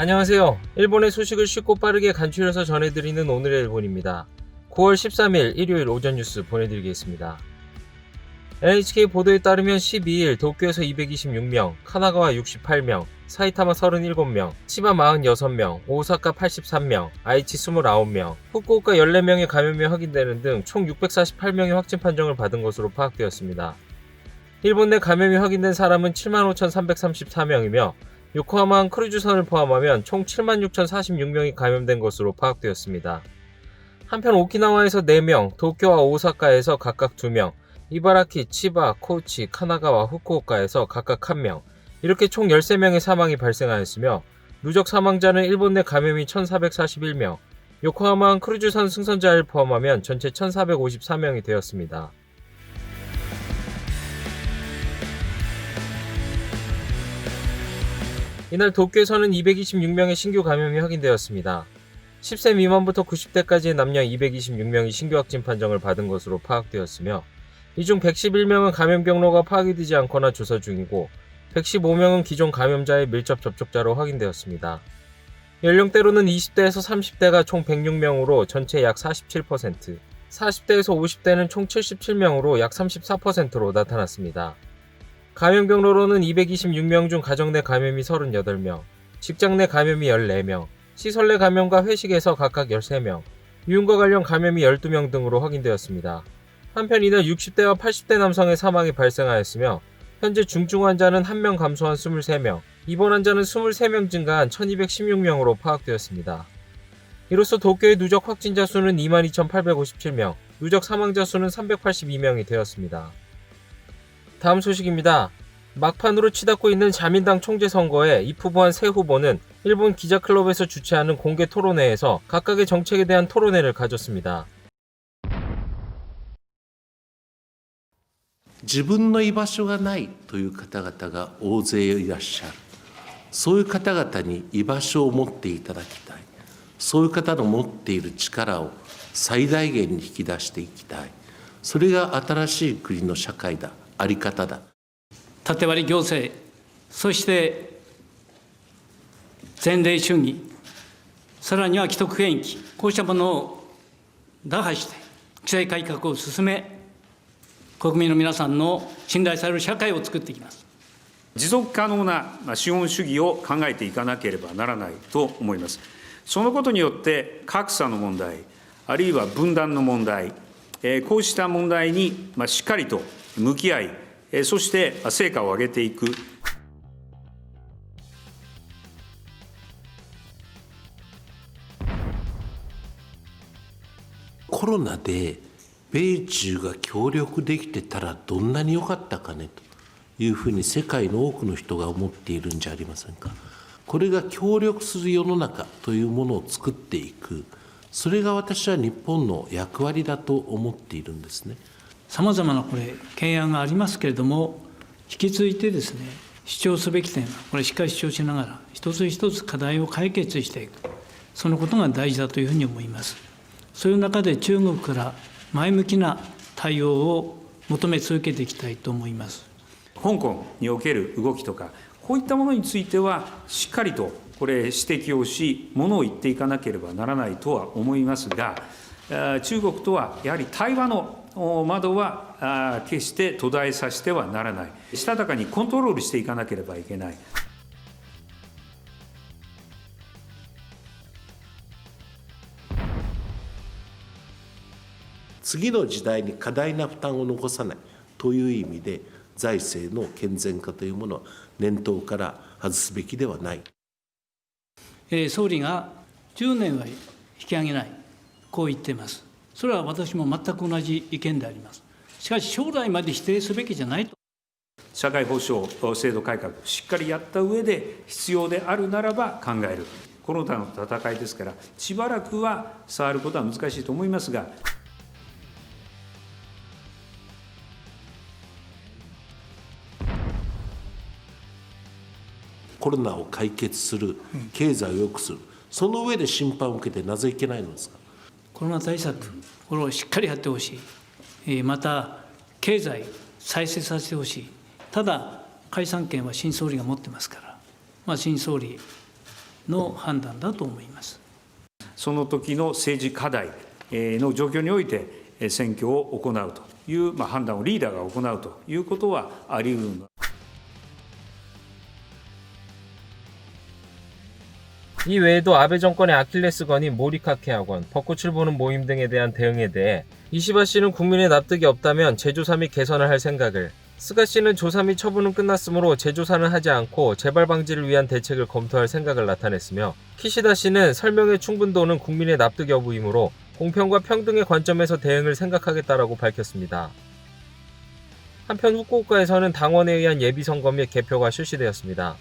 안녕하세요. 일본의 소식을 쉽고 빠르게 간추려서 전해드리는 오늘의 일본입니다. 9월 13일 일요일 오전 뉴스 보내드리겠습니다. NHK 보도에 따르면 12일 도쿄에서 226명, 카나가와 68명, 사이타마 37명, 치바 46명, 오사카 83명, 아이치 29명, 후쿠오카 14명의 감염이 확인되는 등 총 648명의 확진 판정을 받은 것으로 파악되었습니다. 일본 내 감염이 확인된 사람은 75,334명이며 요코하마항 크루즈선을 포함하면 총 76,046명이 감염된 것으로 파악되었습니다. 한편 오키나와에서 4명, 도쿄와 오사카에서 각각 2명, 이바라키, 치바, 코치, 카나가와 후쿠오카에서 각각 1명, 이렇게 총 13명의 사망이 발생하였으며 누적 사망자는 일본 내 감염이 1,441명, 요코하마항 크루즈선 승선자를 포함하면 전체 1,454명이 되었습니다. 이날 도쿄에서는 226명의 신규 감염이 확인되었습니다. 10세 미만부터 90대까지의 남녀 226명이 신규 확진 판정을 받은 것으로 파악되었으며 이 중 111명은 감염 경로가 파악이 되지 않거나 조사 중이고 115명은 기존 감염자의 밀접 접촉자로 확인되었습니다. 연령대로는 20대에서 30대가 총 106명으로 전체 약 47%, 40대에서 50대는 총 77명으로 약 34%로 나타났습니다. 감염 경로로는 226명 중 가정 내 감염이 38명, 직장 내 감염이 14명, 시설 내 감염과 회식에서 각각 13명, 유흥과 관련 감염이 12명 등으로 확인되었습니다. 한편 이날 60대와 80대 남성의 사망이 발생하였으며 현재 중증 환자는 1명 감소한 23명, 입원 환자는 23명 증가한 1216명으로 파악되었습니다. 이로써 도쿄의 누적 확진자 수는 22,857명, 누적 사망자 수는 382명이 되었습니다. 다음 소식입니다. 막판으로 치닫고 있는 자민당 총재 선거에 입후보한 세 후보는 일본 기자클럽에서 주최하는 공개 토론회에서 각각의 정책에 대한 토론회를 가졌습니다. 自分の居場所がないという方々が大勢いらっしゃる。そういう方々に居場所を持っていただきたい。そういう方の持っている力を最大限に引き出していきたい。それが新しい国の社会だ、あり方だ。縦割り行政、そして前例主義、さらには既得権益、こうしたものを打破して、規制改革を進め、国民の皆さんの信頼される社会を作っていきます。持続可能な資本主義を考えていかなければならないと思います。そのことによって格差の問題、あるいは分断の問題、こうした問題にしっかりと向き合い、そして成果を上げていく。コロナで米中が協力できてたらどんなに良かったかねというふうに世界の多くの人が思っているんじゃありませんか。これが協力する世の中というものを作っていく、それが私は日本の役割だと思っているんですね。さまざまな懸案がありますけれども、引き続いてですね、主張すべき点はしっかり主張しながら一つ一つ課題を解決していく、そのことが大事だというふうに思います。そういう中で中国から前向きな対応を求め続けていきたいと思います。香港における動きとか、こういったものについてはしっかりと指摘をし、ものを言っていかなければならないとは思いますが、中国とはやはり対話の窓は決して途絶えさせてはならない。したたかにコントロールしていかなければいけない。次の時代に過大な負担を残さないという意味で、財政の健全化というものは念頭から外すべきではない。総理が10年は引き上げない、こう言っています。それは私も全く同じ意見であります。しかし将来まで否定すべきじゃないと。社会保障制度改革、しっかりやった上で必要であるならば考える。この他の戦いですから、しばらくは触ることは難しいと思いますが。コロナを解決する、経済を良くする、その上で審判を受けてなぜいけないのですか。コロナ対策、これをしっかりやってほしい。また、経済再生させてほしい。ただ、解散権は新総理が持ってますから、新総理の判断だと思います。その時の政治課題の状況において選挙を行うという判断をリーダーが行うということはあり得るの。 이 외에도 아베 정권의 아킬레스건인 모리카케 학원, 벚꽃을 보는 모임 등에 대한 대응에 대해 이시바 씨는 국민의 납득이 없다면 재조사 및 개선을 할 생각을, 스가 씨는 조사 및 처분은 끝났으므로 재조사는 하지 않고 재발 방지를 위한 대책을 검토할 생각을 나타냈으며, 키시다 씨는 설명의 충분도는 국민의 납득 여부이므로 공평과 평등의 관점에서 대응을 생각하겠다라고 밝혔습니다. 한편 후쿠오카에서는 당원에 의한 예비선거 및 개표가 실시되었습니다.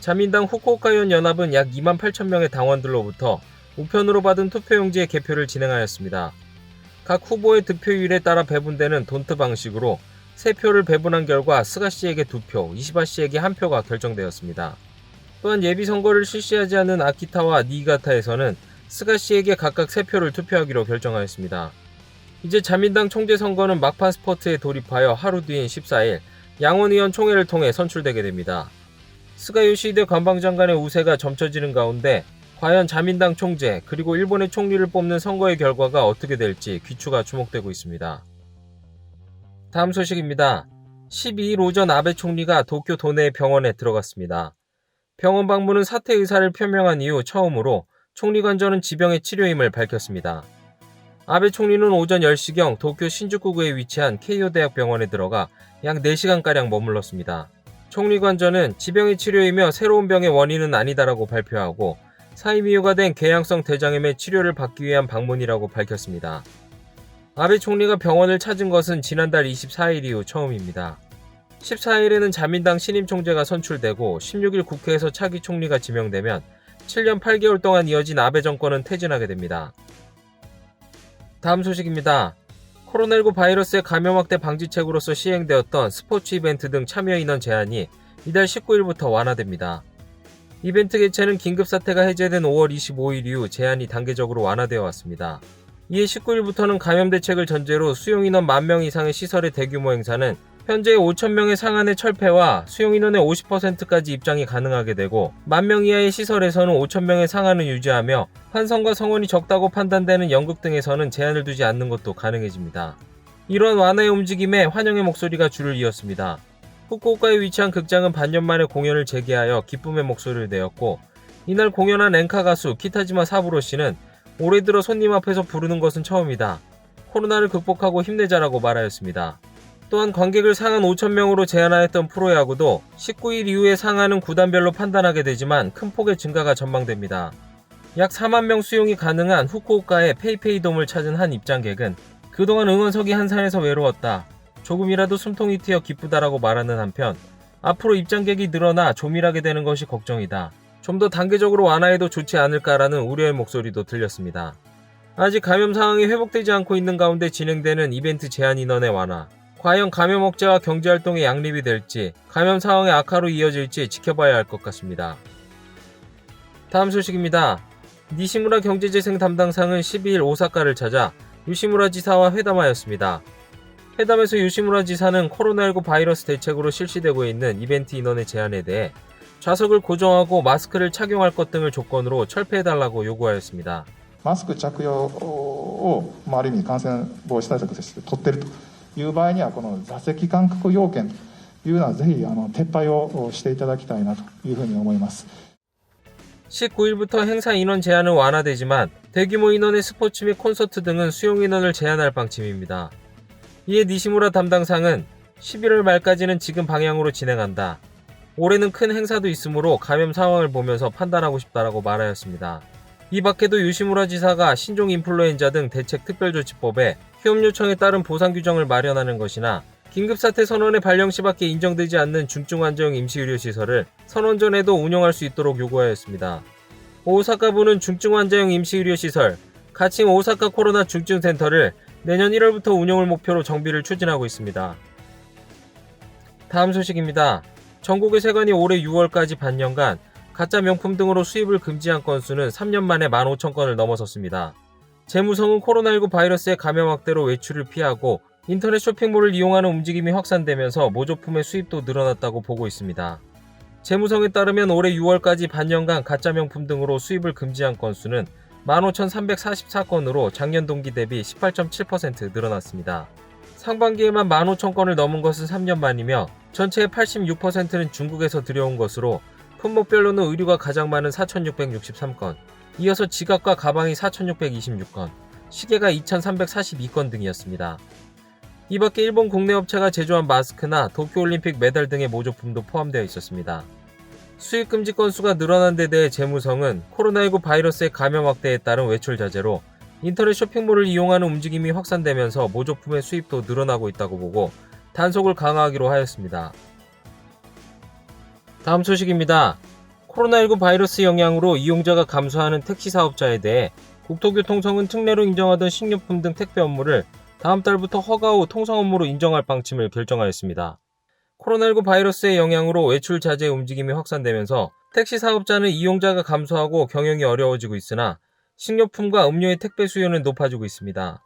자민당 후쿠오카현 연합은 약 2만 8천 명의 당원들로부터 우편으로 받은 투표용지의 개표를 진행하였습니다. 각 후보의 득표율에 따라 배분되는 돈트 방식으로 3표를 배분한 결과 스가 씨에게 2표, 이시바 씨에게 1표가 결정되었습니다. 또한 예비선거를 실시하지 않은 아키타와 니이가타에서는 스가 씨에게 각각 3표를 투표하기로 결정하였습니다. 이제 자민당 총재 선거는 막판 스퍼트에 돌입하여 하루 뒤인 14일 양원의원 총회를 통해 선출되게 됩니다. 스가 요시히데 관방장관의 우세가 점쳐지는 가운데 과연 자민당 총재 그리고 일본의 총리를 뽑는 선거의 결과가 어떻게 될지 귀추가 주목되고 있습니다. 다음 소식입니다. 12일 오전 아베 총리가 도쿄 도내의 병원에 들어갔습니다. 병원 방문은 사퇴 의사를 표명한 이후 처음으로 총리 관저는 지병의 치료임을 밝혔습니다. 아베 총리는 오전 10시경 도쿄 신주쿠구에 위치한 케이오 대학 병원에 들어가 약 4시간가량 머물렀습니다. 총리 관저는 지병의 치료이며 새로운 병의 원인은 아니다라고 발표하고 사임 이유가 된 궤양성 대장염의 치료를 받기 위한 방문이라고 밝혔습니다. 아베 총리가 병원을 찾은 것은 지난달 24일 이후 처음입니다. 14일에는 자민당 신임 총재가 선출되고 16일 국회에서 차기 총리가 지명되면 7년 8개월 동안 이어진 아베 정권은 퇴진하게 됩니다. 다음 소식입니다. 코로나19 바이러스의 감염 확대 방지책으로서 시행되었던 스포츠 이벤트 등 참여 인원 제한이 이달 19일부터 완화됩니다. 이벤트 개최는 긴급사태가 해제된 5월 25일 이후 제한이 단계적으로 완화되어 왔습니다. 이에 19일부터는 감염 대책을 전제로 수용 인원 10,000명 이상의 시설의 대규모 행사는 현재의 5,000명의 상한의 철폐와 수용 인원의 50%까지 입장이 가능하게 되고 10,000명 이하의 시설에서는 5,000명의 상한을 유지하며 환성과 성원이 적다고 판단되는 연극 등에서는 제한을 두지 않는 것도 가능해집니다. 이러한 완화의 움직임에 환영의 목소리가 줄을 이었습니다. 후쿠오카에 위치한 극장은 반년 만에 공연을 재개하여 기쁨의 목소리를 내었고 이날 공연한 엔카 가수 키타지마 사부로 씨는 올해 들어 손님 앞에서 부르는 것은 처음이다. 코로나를 극복하고 힘내자라고 말하였습니다. 또한 관객을 상한 5,000명으로 제한하였던 프로야구도 19일 이후에 상한은 구단별로 판단하게 되지만 큰 폭의 증가가 전망됩니다. 약 4만 명 수용이 가능한 후쿠오카의 페이페이돔을 찾은 한 입장객은 그동안 응원석이 한산해서 외로웠다. 조금이라도 숨통이 트여 기쁘다라고 말하는 한편 앞으로 입장객이 늘어나 조밀하게 되는 것이 걱정이다. 좀 더 단계적으로 완화해도 좋지 않을까라는 우려의 목소리도 들렸습니다. 아직 감염 상황이 회복되지 않고 있는 가운데 진행되는 이벤트 제한 인원의 완화. 과연 감염 억제와 경제활동의 양립이 될지 감염 상황의 악화로 이어질지 지켜봐야 할 것 같습니다. 다음 소식입니다. 니시무라 경제재생 담당상은 12일 오사카를 찾아 요시무라 지사와 회담하였습니다. 회담에서 요시무라 지사는 코로나19 바이러스 대책으로 실시되고 있는 이벤트 인원의 제한에 대해 좌석을 고정하고 마스크를 착용할 것 등을 조건으로 철폐해달라고 요구하였습니다. マスク着用を、ある意味感染防止対策として取っているという場合にはこの座席間隔要件というのはぜひ撤廃をしていただきたいなというふうに思います。 19일부터 행사 인원 제한은 완화되지만 대규모 인원의 스포츠 및 콘서트 등은 수용 인원을 제한할 방침입니다. 이에 니시무라 담당상은 11월 말까지는 지금 방향으로 진행한다. 올해는 큰 행사도 있으므로 감염 상황을 보면서 판단하고 싶다라고 말하였습니다. 이 밖에도 요시무라 지사가 신종 인플루엔자 등 대책 특별조치법에 휴업 요청에 따른 보상 규정을 마련하는 것이나 긴급사태 선언의 발령 시밖에 인정되지 않는 중증환자용 임시의료시설을 선언 전에도 운영할 수 있도록 요구하였습니다. 오사카부는 중증환자용 임시의료시설, 가칭 오사카 코로나 중증센터를 내년 1월부터 운영을 목표로 정비를 추진하고 있습니다. 다음 소식입니다. 전국의 세관이 올해 6월까지 반년간 가짜 명품 등으로 수입을 금지한 건수는 3년 만에 15,000건을 넘어섰습니다. 재무성은 코로나19 바이러스의 감염 확대로 외출을 피하고 인터넷 쇼핑몰을 이용하는 움직임이 확산되면서 모조품의 수입도 늘어났다고 보고 있습니다. 재무성에 따르면 올해 6월까지 반년간 가짜 명품 등으로 수입을 금지한 건수는 15,344건으로 작년 동기 대비 18.7% 늘어났습니다. 상반기에만 15,000건을 넘은 것은 3년 만이며 전체의 86%는 중국에서 들여온 것으로 품목별로는 의류가 가장 많은 4,663건, 이어서 지갑과 가방이 4,626건, 시계가 2,342건 등이었습니다. 이 밖에 일본 국내 업체가 제조한 마스크나 도쿄올림픽 메달 등의 모조품도 포함되어 있었습니다. 수입 금지 건수가 늘어난 데 대해 재무성은 코로나19 바이러스의 감염 확대에 따른 외출 자제로 인터넷 쇼핑몰을 이용하는 움직임이 확산되면서 모조품의 수입도 늘어나고 있다고 보고 단속을 강화하기로 하였습니다. 다음 소식입니다. 코로나19 바이러스 영향으로 이용자가 감소하는 택시 사업자에 대해 국토교통청은 특례로 인정하던 식료품 등 택배 업무를 다음 달부터 허가 후 통상 업무로 인정할 방침을 결정하였습니다. 코로나19 바이러스의 영향으로 외출 자제 움직임이 확산되면서 택시 사업자는 이용자가 감소하고 경영이 어려워지고 있으나 식료품과 음료의 택배 수요는 높아지고 있습니다.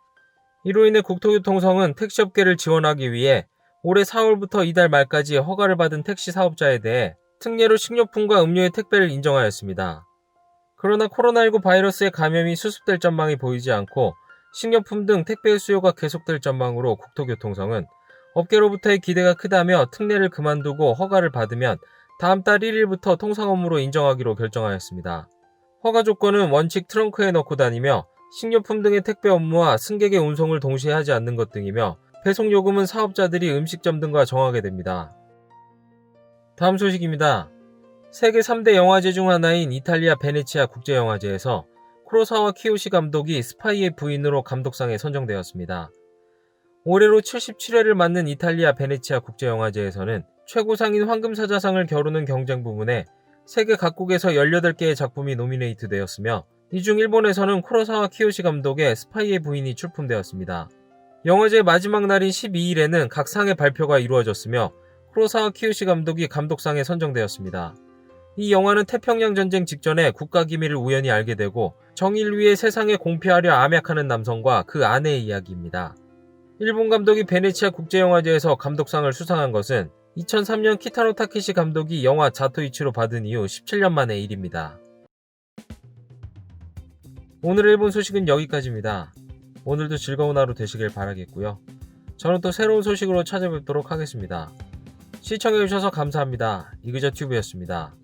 이로 인해 국토교통청은 택시업계를 지원하기 위해 올해 4월부터 이달 말까지 허가를 받은 택시 사업자에 대해 특례로 식료품과 음료의 택배를 인정하였습니다. 그러나 코로나19 바이러스의 감염이 수습될 전망이 보이지 않고 식료품 등 택배의 수요가 계속될 전망으로 국토교통청은 업계로부터의 기대가 크다며 특례를 그만두고 허가를 받으면 다음 달 1일부터 통상 업무로 인정하기로 결정하였습니다. 허가 조건은 원칙 트렁크에 넣고 다니며 식료품 등의 택배 업무와 승객의 운송을 동시에 하지 않는 것 등이며 배송 요금은 사업자들이 음식점 등과 정하게 됩니다. 다음 소식입니다. 세계 3대 영화제 중 하나인 이탈리아 베네치아 국제영화제에서 쿠로사와 키요시 감독이 스파이의 부인으로 감독상에 선정되었습니다. 올해로 77회를 맞는 이탈리아 베네치아 국제영화제에서는 최고상인 황금사자상을 겨루는 경쟁 부문에 세계 각국에서 18개의 작품이 노미네이트 되었으며 이 중 일본에서는 쿠로사와 키요시 감독의 스파이의 부인이 출품되었습니다. 영화제 마지막 날인 12일에는 각 상의 발표가 이루어졌으며 쿠로사와 키요시 감독이 감독상에 선정되었습니다. 이 영화는 태평양 전쟁 직전에 국가기밀을 우연히 알게 되고 정의를 위해 세상에 공피하려 암약하는 남성과 그 아내의 이야기입니다. 일본 감독이 베네치아 국제영화제에서 감독상을 수상한 것은 2003년 키타로 타케시 감독이 영화 자토이치로 받은 이후 17년 만의 일입니다. 오늘 일본 소식은 여기까지입니다. 오늘도 즐거운 하루 되시길 바라겠고요. 저는 또 새로운 소식으로 찾아뵙도록 하겠습니다. 시청해주셔서 감사합니다. 이그저튜브였습니다.